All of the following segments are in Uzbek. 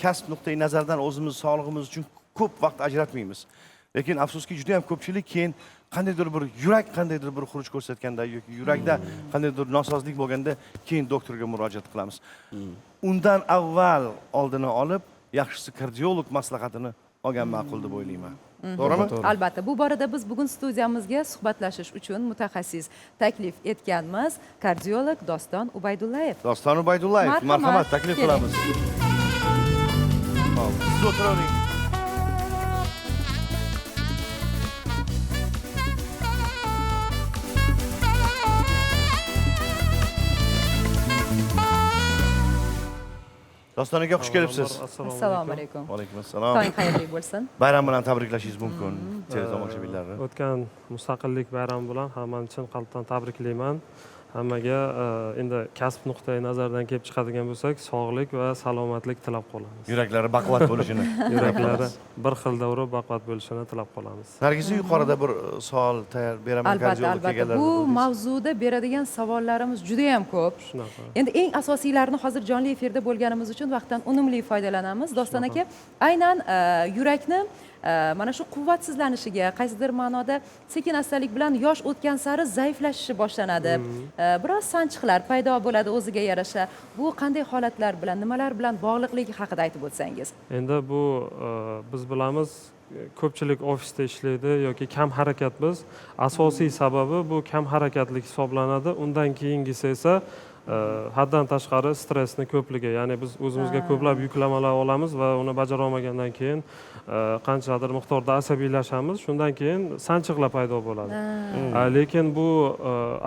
kasb nuqtai nazaridan o'zimiz sog'lig'imiz uchun ko'p vaqt ajratmaymiz. Lekin afsuski juda ham ko'pchilik keyin qandaydir bir yurak qandaydir bir xuruj ko'rsatganda yoki yurakda qandaydir nosozlik bo'lganda keyin doktorga murojaat qilamiz. Undan avval oldini olib, yaxshisi kardiolog maslahatini olgan ma'qul deb o'ylayman. To'g'rimi? Albatta, bu borada biz bugun studiyamizga suhbatlashish uchun mutaxassis taklif etganmiz kardiolog Doston Ubaydullayev. Doston Ubaydullayev, marhamat, taklif qilamiz. Hop, siz o'tiravering. Doston aka, xush kelibsiz. Assalomu alaykum. Va alaykum assalom. Tong xayrli bo'lsin. Bayram bilan tabriklashingiz mumkin teletomoshabinlarni. O'tgan mustaqillik bayrami bilan hammani chin qalbdan tabriklayman. Hammaga endi kasb nuqtai nazaridan kelib chiqadigan bo'lsak, sog'lik va salomatlik tilab qolamiz. Yuraklari baquvvat bo'lishini. Yuraklari bir xilda urib baquvvat bo'lishini tilab qolamiz. Nargiza yuqorida bir savol tayyor beraman kardiolog Albatta, bu mavzuda beradigan savollarimiz juda ham ko'p. Shunaqa. Endi eng asosiylarini hozir jonli efirda bo'lganimiz uchun vaqtdan unumli foydalanamiz. Doston aka, aynan yurakni mana shu quvvatsizlanishiga, qaysidir ma'noda sekin-astalik bilan yosh o'tgan sari zaiflashishi boshlanadi. Biroz sanchiqlar paydo bo'ladi o'ziga yarasha. Bu qanday holatlar bilan, nimalar bilan bog'liqligi haqida aytib o'tsangiz. Endi bu biz bilamiz, ko'pchilik ofisda ishlaydi yoki kam harakat biz. Asosiy sababi bu kam harakatlik hisoblanadi. Undan keyingisi esa haddan tashqari stressni ko'pligi. Ya'ni biz o'zimizga ko'plab yuklamalar olamiz va uni bajara olmagandan keyin qanchadir miqdorda asabiylashamiz. Shundan keyin sanchiqlar paydo bo'ladi. Lekin bu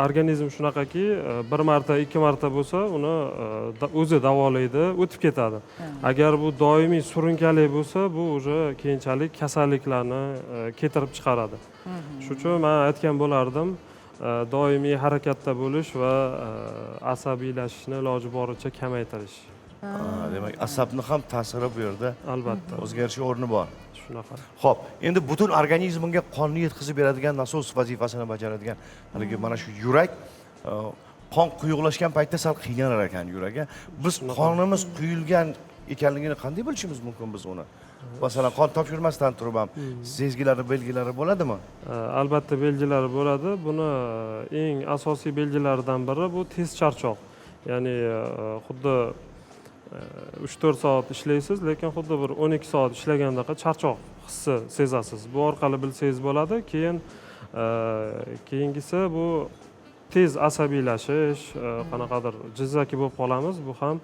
organizm shunaqaki, bir marta, ikki marta bo'lsa, uni o'zi davolaydi, o'tib ketadi. Agar bu doimiy surunkali bo'lsa, bu уже keyinchalik kasalliklarni keltirib chiqaradi. Shuning uchun men aytgan bo'lardim, doimiy harakatda bo'lish va asabiylashishni iloji boricha kamaytirish. Demak, asabni ham ta'siri bu yerda Albatta. o'zgarishi o'rni bor. Shunaqa. Xo'p, endi butun organizmga qonni yetkazib beradigan nasos vazifasini bajaradigan haligi mana shu yurak qon quyuqlashgan paytda sal qiynalar ekan yuragi. Biz qonimiz quyilgan ekanligini qanday bilishimiz mumkin biz uni? Masalan, qon topshirmasdan turib ham sezgilari, belgilari bo'ladimi? Albatta belgilari bo'ladi. Buni eng asosiy belgilaridan biri bu tez charchoq. Ya'ni xuddi 3-4 soat ishlaysiz, lekin xuddi bir 12 soat ishlagandaqa charchoq hissi sezasiz. Bu orqali bilsangiz bo'ladi. Keyingisi bu tez asabiylashish, qanaqadir jizzaki bo'lib qolamiz. Bu ham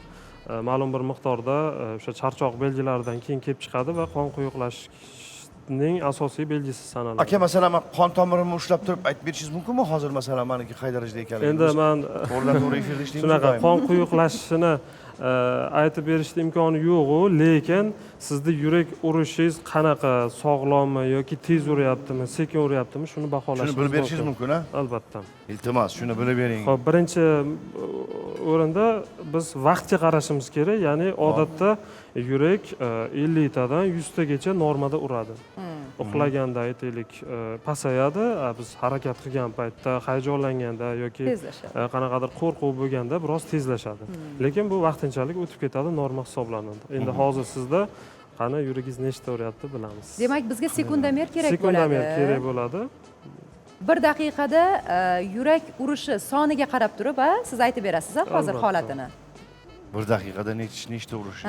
ma'lum bir miqdorda o'sha charchoq belgilaridan keyin kelib chiqadi va qon quyuqlashning asosiy belgisi sanaladi. Aka, masalan, men qon tomirimni ushlab turib aytib berishingiz mumkinmi? Hozir masalan, meniki qay darajada ekanligini. Endi men o'rdan to'g'ri efirda ishlaymiz. shunaqa qon quyuqlashishini aytib berishning imkoni yo'q-u, lekin sizda yurak urishingiz qanaqa, sog'lommi yoki tez uryaptimi, sekin uryaptimi, shuni baholashingiz Shuni bilib berishingiz mumkin, ha? Albatta. Iltimos, shuni bilib bering. Xo'p, birinchi o'rinda biz vaqtga qarashimiz kerak. Ya'ni odatda yurak 50 tadan 100 tagacha normada uradi. Uxlaganda aytaylik pasayadi, biz harakat qilgan paytda, hayajonlanganda yoki qanaqadir qo'rquv bo'lganda biroz tezlashadi. Lekin bu vaqtinchalik o'tib ketadi, norma hisoblanadi. Endi hozir sizda qani yuragingiz nechta uryapti bilamiz. Demak, bizga sekundamer kerak bo'ladi. Sekundamer kerak bo'ladi. Bir daqiqada yurak urishi soniga qarab turib, siz aytib berasiz hozir holatini. Bir daqiqada nechta urishi?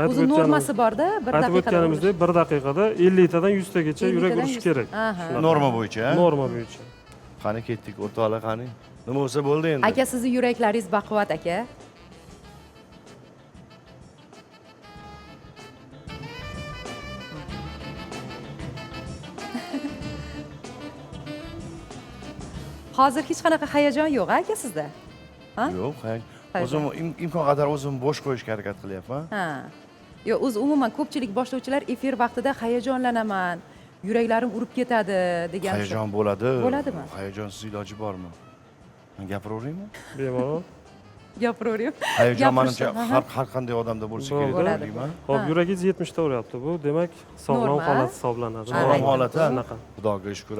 O'zi normasi bor-da, bir daqiqada. Aytib o'tganimizdek, bir daqiqada 50 tadan 100 tagacha yurak urishi kerak. Norma bo'yicha, ha? Norma bo'yicha. Qani ketdik, o'rtoqlar, qani. Nima bo'lsa bo'ldi endi. Aka, sizning yuraklaringiz baquvvat, aka. Hozir hech qanaqa hayajon yo'q aka sizda? Yo'q, o'zim imkon qadar o'zimni bo'sh qo'yishga harakat qilyapman. Yo'q, o'zi umuman ko'pchilik boshlovchilar efir vaqtida hayajonlanaman, yuraklarim urib ketadi degan. Hayajon bo'ladi. Bo'ladimi? Hayajonsiz iloji bormi? Men gapiraveraymi? Bemalol. gapiravering. hayajon manimcha Gapirishdan, har qanday odamda bo'lsa kerak deb Bo'ladi. o'ylayman. Hop, yuragingiz 70 ta uryapti. Bu demak sog'lom Normal. holat hisoblanadi. Sog'lom Sog'lom holat, ha? Shunaqa. Xudoga shukr.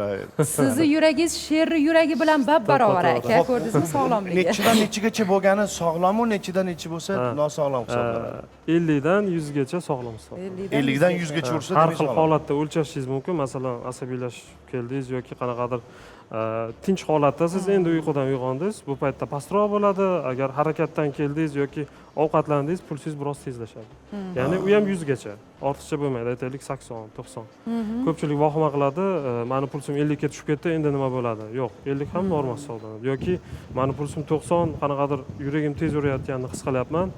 Sizni yuragingiz sherni yuragi bilan bab-barobar aka. Hop. Ko'rdingizmi sog'lomligi? Nechidan nechigacha bo'lgani sog'lomu, nechidan nechi bo'lsa nosog'lom hisoblanadi. 50 dan 100 gacha sog'lom hisoblanadi. 50 dan 100 gacha ursa Har demak xil sog'lom. holatda o'lchashingiz mumkin. Masalan, asabiylashib keldingiz yoki qanaqadir tinch holatda siz endi uyqudan uyg'ondingiz. Bu paytda pastroq bo'ladi. Agar harakatdan keldingiz yoki ovqatlandingiz, pulsingiz biroz tezlashadi. Ya'ni u ham 100 gacha. Ortiqcha bo'lmaydi, aytaylik 80, 90. Ko'pchilik vahima qiladi, mani pulsim 50 ga tushib ketdi, endi nima bo'ladi? Yo'q, 50 ham normal hisoblanadi. Yoki mani pulsim 90, qanaqadir yuragim tez urayotganini his qilyapman.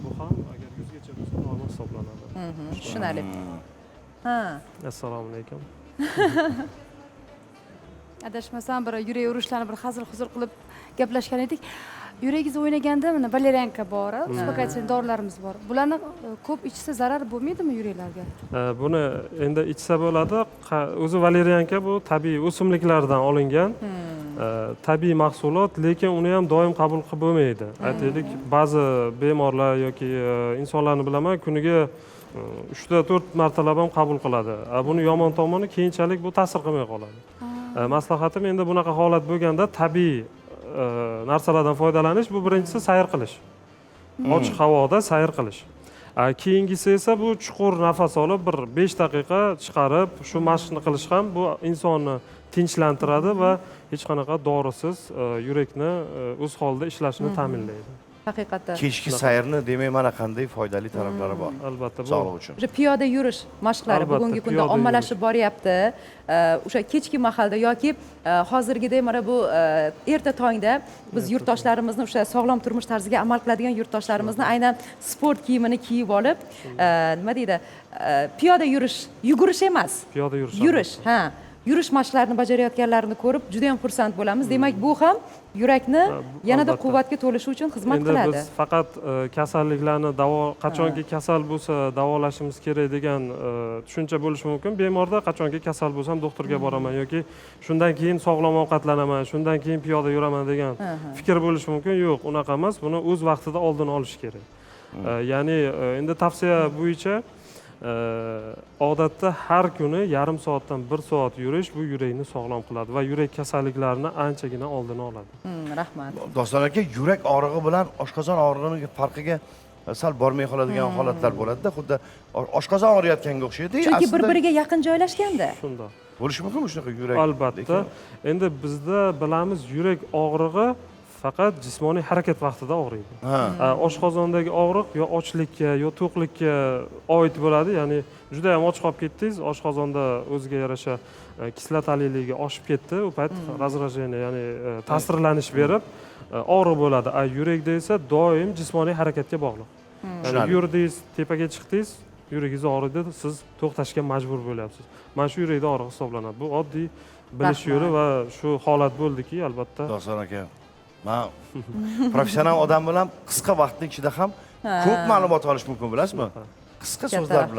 Bu ham agar 100 gacha bo'lsa normal hisoblanadi. Tushunarli. Ha. Assalomu alaykum. Adashmasam bir yurak urishlarni bir hazil-huzur qilib gaplashgan edik. Yuragingiz o'ynaganda mana valerianka bor, uspokоительный dorilarimiz bor. Bularni ko'p ichsa zarar bo'lmaydimi yuraklarga? Buni endi ichsa bo'ladi. O'zi valerianka bu tabiiy o'simliklardan olingan tabiiy mahsulot, lekin uni ham doim qabul qilib bo'lmaydi. Aytaylik, ba'zi bemorlar yoki insonlarni bilaman, kuniga 3-4 martalab ham qabul qiladi. Buni yomon tomoni keyinchalik bu ta'sir qilmay qoladi. Maslahatim endi bunaqa holat bo'lganda tabiiy narsalardan foydalanish, bu birinchisi sayr qilish. Ochiq havoda sayr qilish. Keyingisi esa bu chuqur nafas olib bir 5 daqiqa chiqarib, shu mashqni qilish ham bu insonni tinchlantiradi va hech qanaqa dorisiz yurakni o'z holida ishlashini ta'minlaydi. Haqiqatda. Kechki sayrni demak mana qanday foydali taraflari bor. Albatta bu Sog'liq uchun. O'sha piyoda yurish mashqlari Albatta, bugungi kunda piyoda ommalashib boryapti. O'sha kechki mahalda yoki hozirgidek mana bu erta tongda biz yurtdoshlarimizni o'sha sog'lom turmush tarziga amal qiladigan yurtdoshlarimizni aynan sport kiyimini kiyib olib, nima deydi? Piyoda yurish, yugurish emas. piyoda yurish. Yurish, ha. Yurish mashqlarini bajarayotganlarini ko'rib juda ham xursand bo'lamiz. Demak, bu ham yurakni yanada albatta. quvvatga to'lishi uchun xizmat Endi qiladi. biz faqat kasalliklarni qachonki kasal bo'lsa davolashimiz kerak degan tushuncha bo'lishi mumkin. Bemorda qachonki kasal bo'lsam doktorga boraman yoki shundan keyin sog'lom ovqatlanaman, shundan keyin piyoda yuraman degan fikr bo'lishi mumkin. Yo'q, unaqa emas. Buni o'z vaqtida oldini olish kerak. Ya'ni endi tavsiya bo'yicha odatda har kuni yarim soatdan 1 soat yurish bu yurakni sog'lom qiladi va yurak kasalliklarini anchagina oldini oladi. Rahmat. Doston aka, yurak og'rig'i bilan oshqozon og'rig'ining farqiga sal bormay qoladigan holatlar bo'ladi-da, xuddi oshqozon og'riyotganga o'xshaydi. Chunki bir-biriga yaqin joylashganda. Shunda. bo'lishi mumkinmi shunaqa yurak? Albatta. Endi bizda bilamiz yurak og'rig'i faqat jismoniy harakat vaqtida og'riydi. Oshqozondagi og'riq yo ochlikka yo to'qlikka oid bo'ladi, ya'ni juda ham och qolib ketdingiz, oshqozonda o'ziga yarasha kislotaliligi oshib ketdi, u payt razrajeniya, ya'ni ta'sirlanish berib og'riq bo'ladi. Yurakda esa doim jismoniy harakatga bog'liq. Ya'ni yurdingiz, tepaga chiqdingiz, yuragingiz og'riydi, siz to'xtashga majbur bo'lyapsiz. Mana shu yurakda og'riq hisoblanadi. Bu oddiy bilish yo'li va shu holat bo'ldiki, albatta. Doston aka, men professional odam bilan qisqa vaqtning ichida ham ko'p ma'lumot olish mumkin, bilasizmi? Qisqa so'zlar bilan.